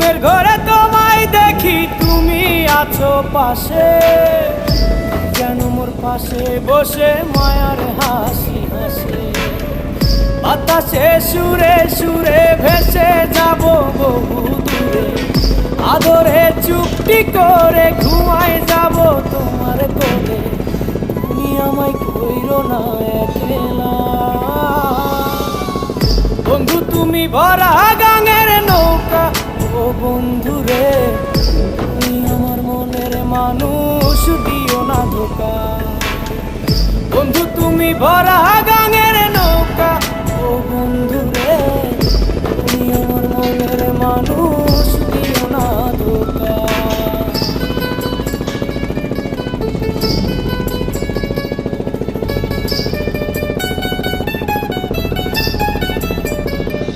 ঘুমের ঘরে তোমায় দেখি তুমি আছো পাশে, যেন মোর পাশে বসে মায়ার হাসি হাসে। বাতাসে সুরে সুরে ভেসে যাব বহু দূরে, আদরে চুপটি করে ঘুমায় যাব তোমার কোলে। তুমি আমায় কইরো না একলা বন্ধু, তুমি ভরা গাঙের নৌকা। ও বন্ধু রে, তুমি আমার মনের মানুষ, দিও না ধোকা। বন্ধু তুমি ভরা গাঙের নৌকা। ও বন্ধু